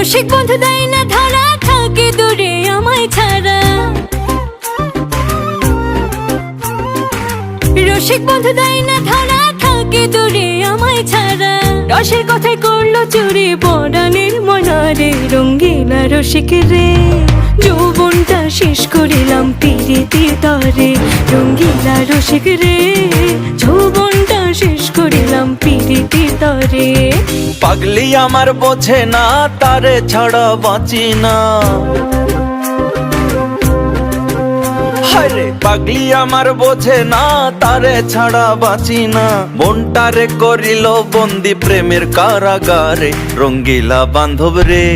রসিক বন্ধু দেয় না ধরা, থাকে দূরে আমায় ছাড়া। রসিক বন্ধু দেয় না ধরা, থাকে দূরে আমায় ছাড়া। রসের কথায় করলো চুরি পরাণের মনারে। রঙ্গিলা রসিক রে, যৌবনটা শেষ করিলাম পিরিতির তরে। রঙ্গিলা রসিক রে, যৌবনটা শেষ করিলাম পিরিতির তরে। পাগলি আমার বোঝে না, তারে ছাড়া বাঁচি না। হায়রে পাগলি আমার বোঝে না, তারে ছাড়া বাঁচি না। মনটারে করিল বন্দি প্রেমের কারাগারে। রঙ্গিলা বান্ধব রে।